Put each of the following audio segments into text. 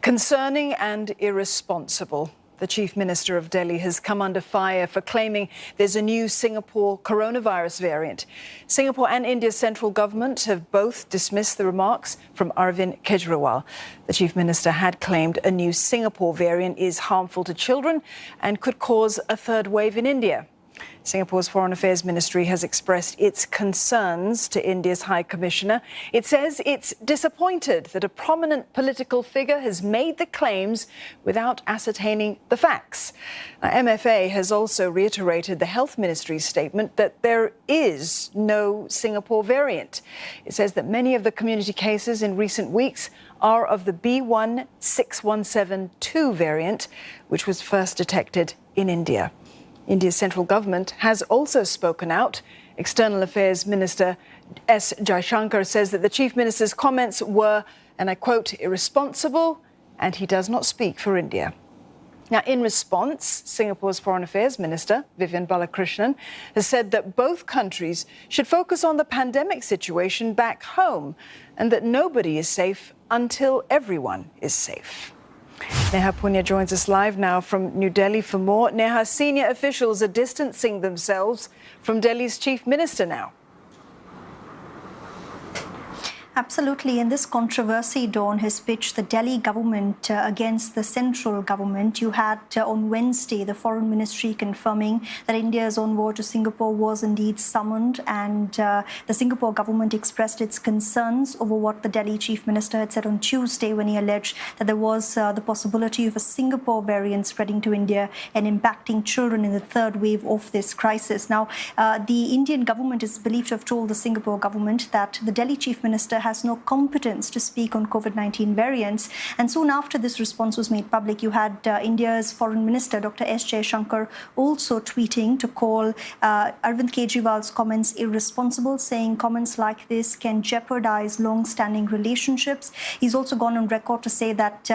Concerning and irresponsible. The Chief Minister of Delhi has come under fire for claiming there's a new Singapore coronavirus variant. Singapore and India's central government have both dismissed the remarks from Arvind Kejriwal. The Chief Minister had claimed a new Singapore variant is harmful to children and could cause a third wave in India. Singapore's Foreign Affairs Ministry has expressed its concerns to India's High Commissioner. It says it's disappointed that a prominent political figure has made the claims without ascertaining the facts. Now, MFA has also reiterated the Health Ministry's statement that there is no Singapore variant. It says that many of the community cases in recent weeks are of the B.1.617.2 variant, which was first detected in India. India's central government has also spoken out. External Affairs Minister S. Jaishankar says that the Chief Minister's comments were, and I quote, irresponsible, and he does not speak for India. Now, in response, Singapore's Foreign Affairs Minister, Vivian Balakrishnan, has said that both countries should focus on the pandemic situation back home and that nobody is safe until everyone is safe. Neha Punya joins us live now from New Delhi for more. Neha, senior officials are distancing themselves from Delhi's Chief Minister now. Absolutely. And this controversy, Dawn, has pitched the Delhi government against the central government. You had on Wednesday the Foreign Ministry confirming that India's envoy to Singapore was indeed summoned, and the Singapore government expressed its concerns over what the Delhi Chief Minister had said on Tuesday when he alleged that there was the possibility of a Singapore variant spreading to India and impacting children in the third wave of this crisis. Now, the Indian government is believed to have told the Singapore government that the Delhi Chief Minister has no competence to speak on COVID-19 variants. And soon after this response was made public, you had India's Foreign Minister, Dr. S. Jaishankar, also tweeting to call Arvind Kejriwal's comments irresponsible, saying comments like this can jeopardize long-standing relationships. He's also gone on record to say that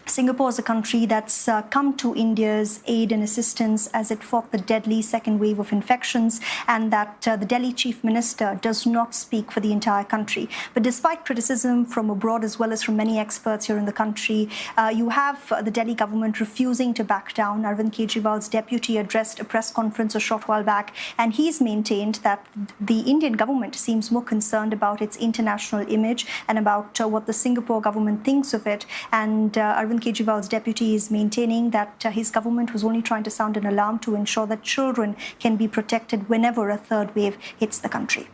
Singapore is a country that's come to India's aid and assistance as it fought the deadly second wave of infections, and that the Delhi Chief Minister does not speak for the entire country. But despite criticism from abroad as well as from many experts here in the country, you have the Delhi government refusing to back down. Arvind Kejriwal's deputy addressed a press conference a short while back, and he's maintained that the Indian government seems more concerned about its international image and about what the Singapore government thinks of it. And Arvind Kejriwal's deputy is maintaining that his government was only trying to sound an alarm to ensure that children can be protected whenever a third wave hits the country.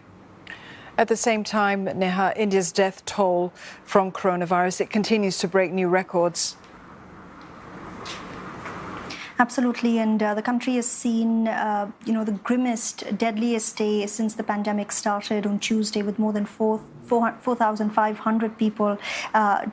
At the same time, Neha, India's death toll from coronavirus, it continues to break new records. Absolutely, and the country has seen, the grimmest, deadliest day since the pandemic started on Tuesday, with more than 4,500 people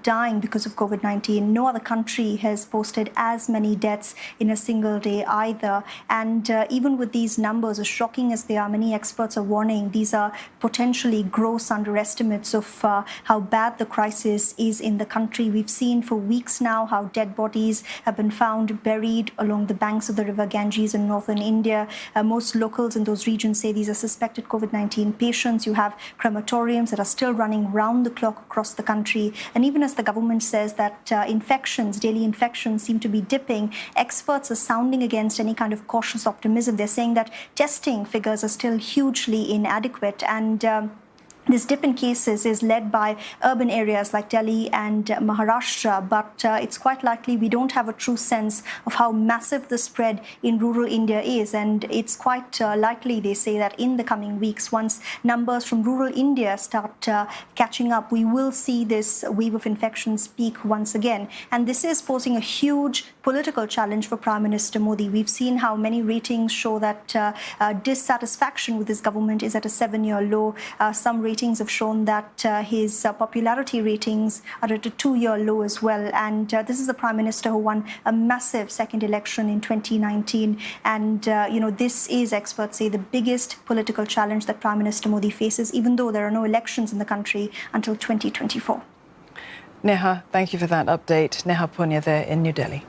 dying because of COVID-19. No other country has posted as many deaths in a single day either. And even with these numbers, as shocking as they are, many experts are warning these are potentially gross underestimates of how bad the crisis is in the country. We've seen for weeks now how dead bodies have been found buried along the banks of the river Ganges in northern India. Most locals in those regions say these are suspected COVID-19 patients. You have crematoriums that are still running round the clock across the country. And even as the government says that daily infections seem to be dipping, experts are sounding against any kind of cautious optimism. They're saying that testing figures are still hugely inadequate, and this dip in cases is led by urban areas like Delhi and Maharashtra, but it's quite likely we don't have a true sense of how massive the spread in rural India is. And it's quite likely, they say, that in the coming weeks, once numbers from rural India start catching up, we will see this wave of infections peak once again. And this is posing a huge political challenge for Prime Minister Modi. We've seen how many ratings show that dissatisfaction with his government is at a 7-year low. Some ratings have shown that his popularity ratings are at a 2-year low as well. And this is the Prime Minister who won a massive second election in 2019. And, this is, experts say, the biggest political challenge that Prime Minister Modi faces, even though there are no elections in the country until 2024. Neha, thank you for that update. Neha Punya there in New Delhi.